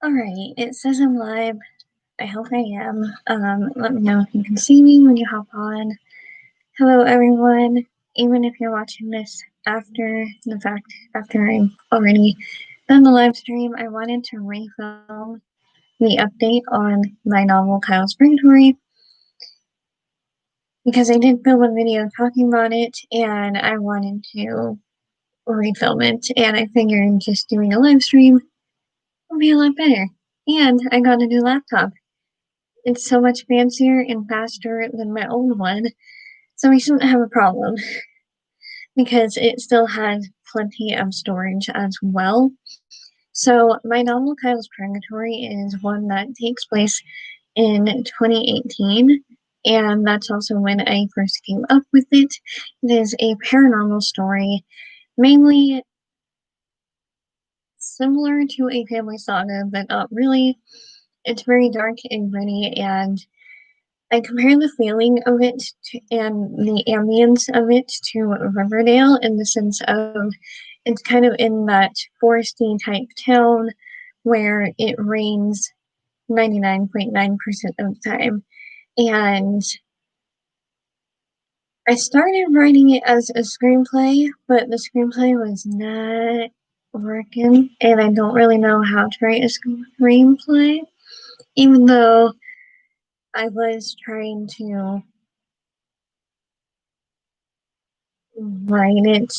Alright, it says I'm live. I hope I am. Let me know if you can see me when you hop on. Hello, everyone. Even if you're watching this after the fact, after I've already done the live stream, I wanted to refilm the update on my novel Kyle's Purgatory because I did film a video talking about it and I wanted to refilm it, and I figured just doing a live stream would be a lot better. And I got a new laptop. It's so much fancier and faster than my old one, so we shouldn't have a problem because it still has plenty of storage as well. So my novel Kyle's Purgatory is one that takes place in 2018, and that's also when I first came up with it. It is a paranormal story, mainly similar to a family saga, but not really. It's very dark and gritty, and I compare the feeling of it and the ambience of it to Riverdale in the sense of it's kind of in that foresty type town where it rains 99.9% of the time. And I started writing it as a screenplay, but the screenplay was not working, and I don't really know how to write a screenplay, even though I was trying to write it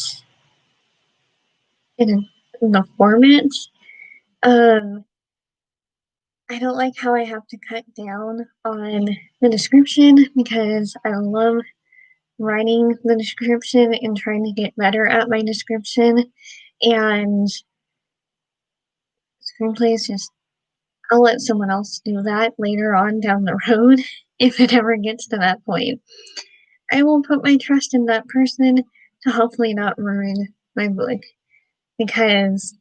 in the format. Um, I don't like how I have to cut down on the description because I love writing the description and trying to get better at my description. And screenplays just, I'll let someone else do that later on down the road if it ever gets to that point. I will put my trust in that person to hopefully not ruin my book because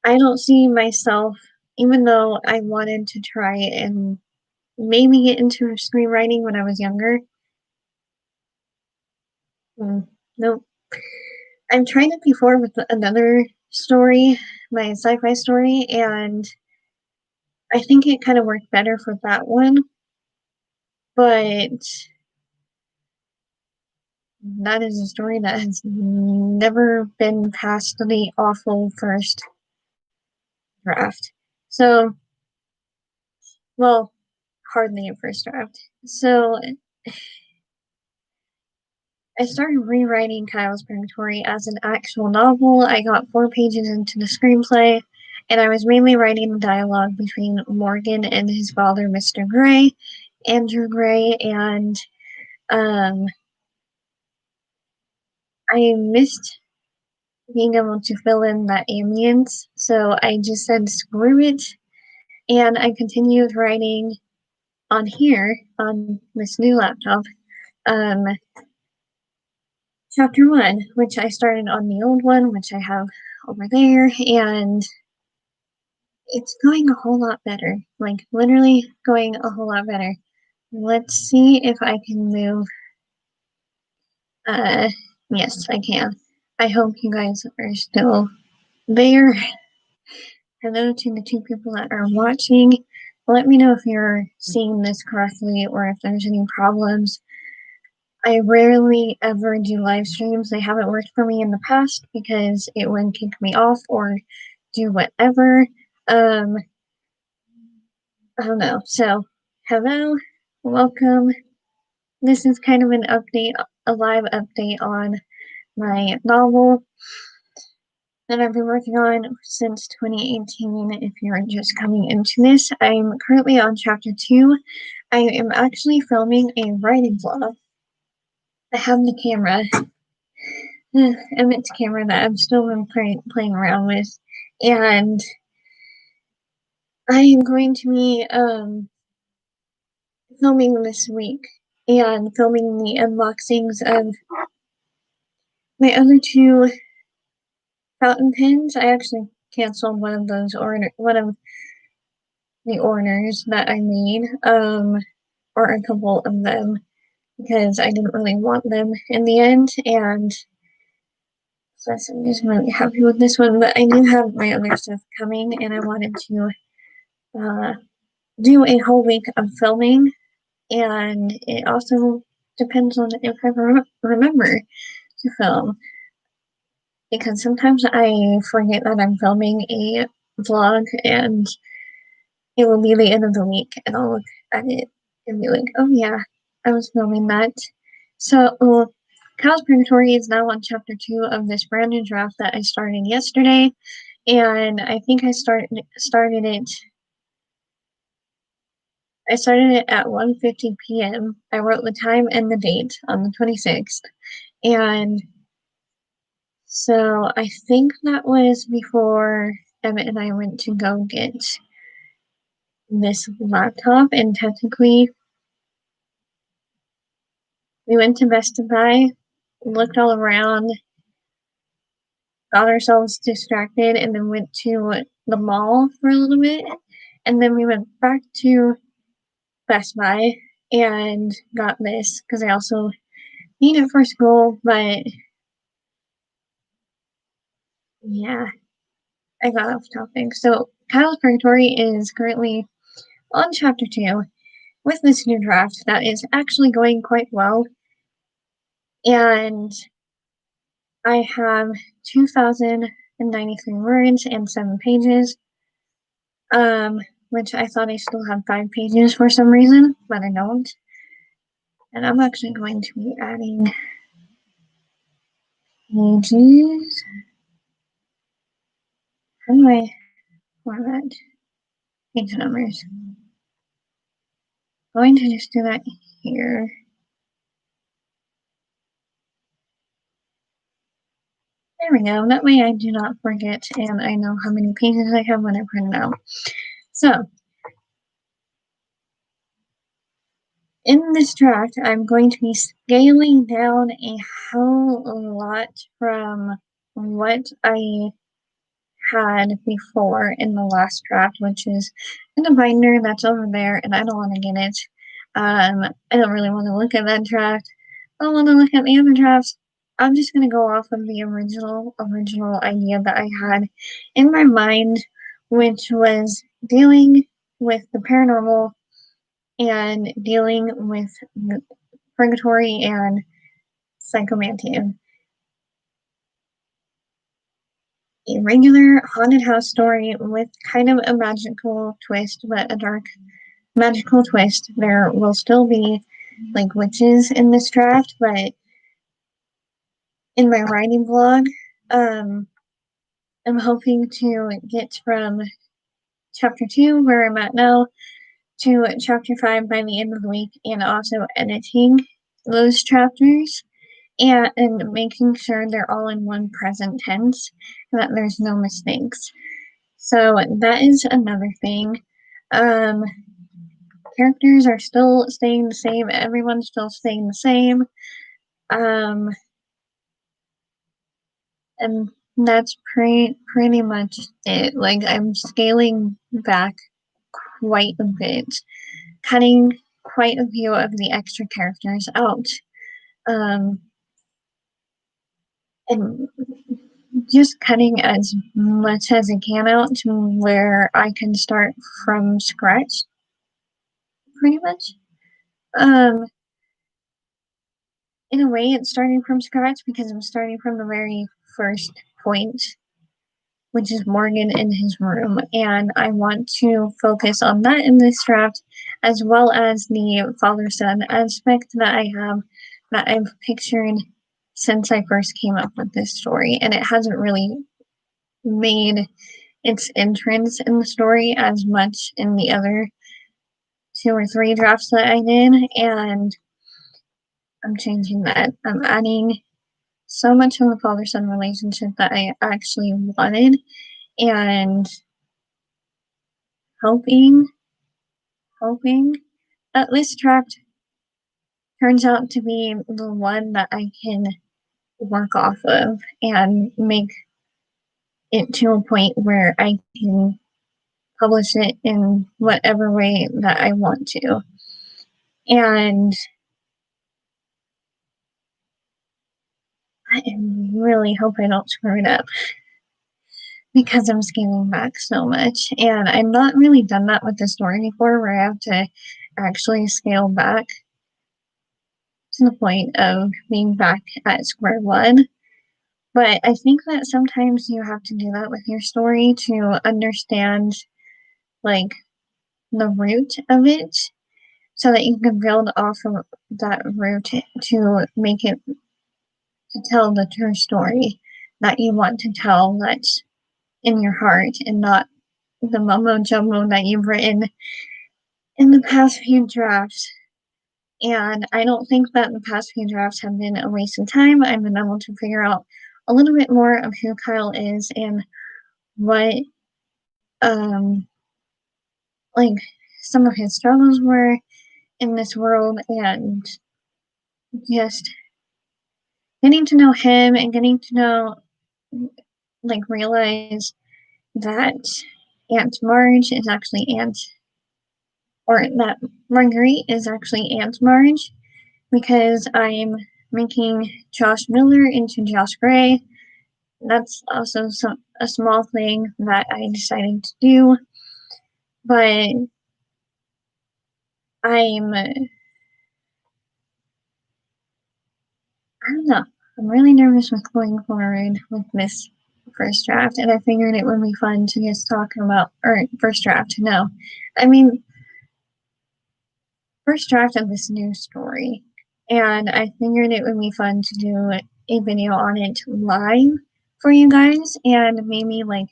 I don't see myself, even though I wanted to try and maybe get into screenwriting when I was younger. Nope. I've tried it before with another story, my sci-fi story, and I think it kind of worked better for that one. But that is a story that has never been past the awful first draft. So, well, hardly a first draft. So I started rewriting Kyle's Purgatory as an actual novel. I got 4 pages into the screenplay, and I was mainly writing the dialogue between Morgan and his father, Mr. Gray, Andrew Gray, and um, I missed being able to fill in that ambience, so I just said screw it, and I continued writing on here, on this new laptop, um, chapter 1, which I started on the old one, which I have over there, and it's going a whole lot better. Like, literally going a whole lot better. Let's see if I can move. Yes, I can. I hope you guys are still there. Hello to the 2 people that are watching. Let me know if you're seeing this correctly or if there's any problems. I rarely ever do live streams. They haven't worked for me in the past because it would kick me off or do whatever. I don't know. So, hello, welcome. This is kind of an update, a live update on my novel that I've been working on since 2018. If you're just coming into this, I'm currently on chapter 2. I am actually filming a writing vlog. I have the camera, Emmett's camera that I've still been playing around with, and I am going to be filming this week and filming the unboxings of my other 2 fountain pens. I actually canceled one of the orders that I made, or a couple of them, because I didn't really want them in the end, and so I'm just really happy with this one, but I do have my other stuff coming, and I wanted to uh, do a whole week of filming, and it also depends on if I remember to film, because sometimes I forget that I'm filming a vlog and it will be the end of the week and I'll look at it and be like, oh yeah, I was filming that. So, Cow's Purgatory is now on chapter 2 of this brand new draft that I started yesterday, and I think I started it at 1:50 p.m. I wrote the time and the date on the 26th, and so I think that was before Emmett and I went to go get this laptop, and technically we went to Best Buy, looked all around, got ourselves distracted, and then went to the mall for a little bit, and then we went back to Best Buy and got this because I also need it for school, but yeah, I got off topic. So Kyle's Purgatory is currently on chapter 2 with this new draft that is actually going quite well, and I have 2,093 words and 7 pages, um, which I thought I still have 5 pages for some reason, but I don't. And I'm actually going to be adding pages. How do I format page numbers? I'm going to just do that here. There we go. That way I do not forget and I know how many pages I have when I print it out. So, in this tract, I'm going to be scaling down a whole lot from what I had before in the last draft, which is in the binder that's over there, and I don't want to get it. I don't really want to look at that draft. I don't want to look at the other drafts. I'm just gonna go off of the original idea that I had in my mind, which was dealing with the paranormal and dealing with purgatory and psychomantia. A regular haunted house story with kind of a magical twist, but a dark magical twist. There will still be like witches in this draft, but in my writing vlog, um, I'm hoping to get from chapter 2, where I'm at now, to chapter 5 by the end of the week, and also editing those chapters and making sure they're all in one present tense, and that there's no mistakes. So that is another thing. Um, Characters are still staying the same. Everyone's still staying the same. Um, and that's pretty much it. Like I'm scaling back quite a bit, cutting quite a few of the extra characters out, um, and just cutting as much as I can out to where I can start from scratch, pretty much. Um, in a way, it's starting from scratch because I'm starting from the very first point, which is Morgan in his room. And I want to focus on that in this draft, as well as the father son aspect that I have, that I've pictured since I first came up with this story. And it hasn't really made its entrance in the story as much in the other 2 or 3 drafts that I did. And I'm changing that. I'm adding so much of the father son relationship that I actually wanted, and hoping that this tract turns out to be the one that I can work off of and make it to a point where I can publish it in whatever way that I want to. And I really hope I don't screw it up, because I'm scaling back so much. And I've not really done that with the story before, where I have to actually scale back to the point of being back at square one. But I think that sometimes you have to do that with your story to understand, like, the root of it, so that you can build off of that root to make it to tell the true story that you want to tell, that's in your heart, and not the mumbo jumbo that you've written in the past few drafts. And I don't think that the past few drafts have been a waste of time. I've been able to figure out a little bit more of who Kyle is and what, um, like, some of his struggles were in this world, and just getting to know him and getting to know, like, realize that Aunt Marge is actually Aunt, or that Marguerite is actually Aunt Marge, because I'm making Josh Miller into Josh Gray. That's also a small thing that I decided to do, but I don't know. I'm really nervous with going forward with this first draft, and I figured it would be fun to just talk about, or first draft, no. I mean, first draft of this new story, and I figured it would be fun to do a video on it live for you guys, and maybe like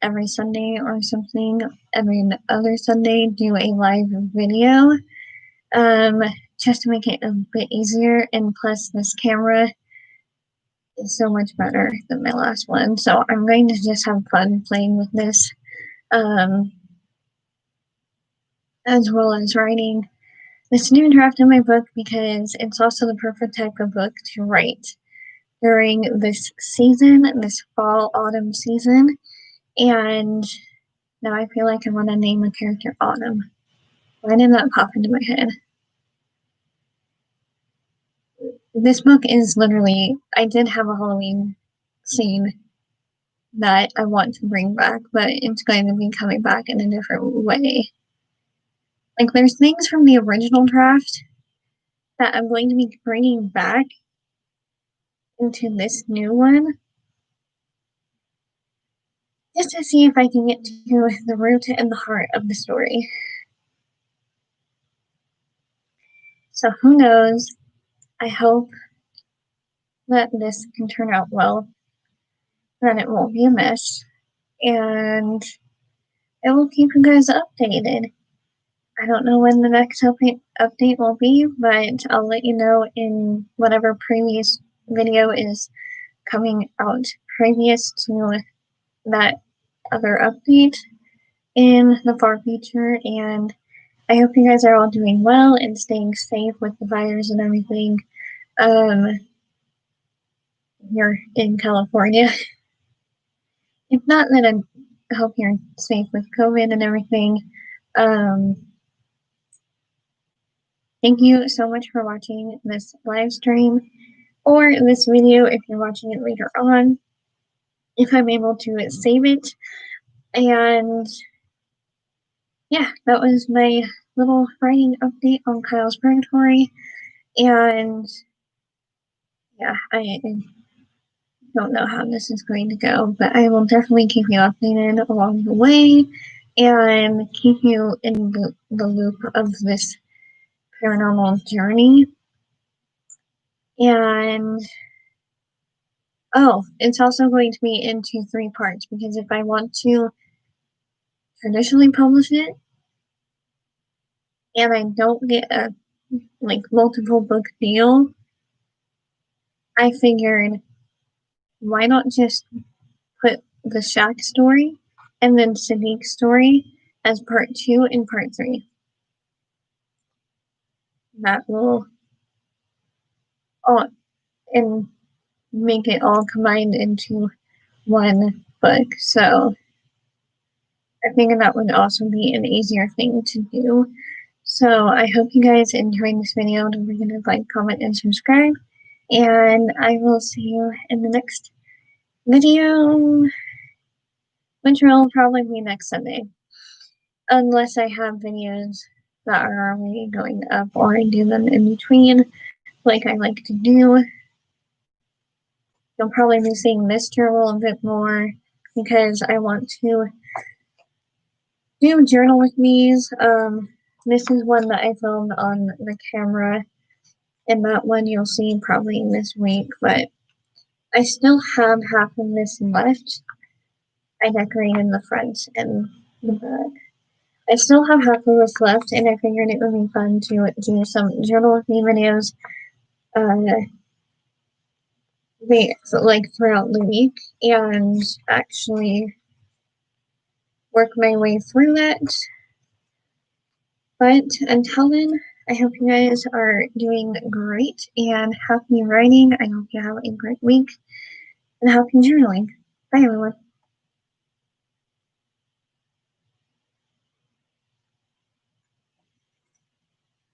every Sunday or something, every other Sunday, do a live video, um, just to make it a bit easier. And plus, this camera is so much better than my last one, so I'm going to just have fun playing with this, um, as well as writing this new draft in my book, because it's also the perfect type of book to write during this season, this fall autumn season. And now I feel like I want to name a character Autumn. Why did that pop into my head? This book is literally, I did have a Halloween scene that I want to bring back, but it's going to be coming back in a different way. Like, there's things from the original draft that I'm going to be bringing back into this new one, just to see if I can get to the root and the heart of the story. So who knows? I hope that this can turn out well, that it won't be a mess, and I will keep you guys updated. I don't know when the next update will be, but I'll let you know in whatever previous video is coming out previous to that other update in the far future. And I hope you guys are all doing well and staying safe with the virus and everything. You're in California. If not, then I hope you're safe with COVID and everything. Um, Thank you so much for watching this live stream or this video if you're watching it later on, if I'm able to save it. And yeah, that was my little writing update on Kyle's Purgatory. And yeah, I don't know how this is going to go, but I will definitely keep you updated along the way and keep you in the loop of this paranormal journey. And oh, it's also going to be into 3 parts, because if I want to traditionally publish it and I don't get a like multiple book deal, I figured, why not just put the Shaq story and then Sadiq's story as part 2 and part 3. That will all and make it all combined into one book. So I think that would also be an easier thing to do. So I hope you guys enjoyed this video. Don't forget to like, comment, and subscribe. And I will see you in the next video. which will probably be next Sunday, unless I have videos that are already going up or I do them in between, like I like to do. You'll probably be seeing this journal a bit more because I want to do journal with these. This is one that I filmed on the camera, and that one you'll see probably this week, but I still have half of this left. I decorated the front and the back. I still have half of this left, and I figured it would be fun to do some journal with me videos, uh, like throughout the week, and actually work my way through it. But until then, I hope you guys are doing great and happy writing. I hope you have a great week and happy journaling. Bye, everyone.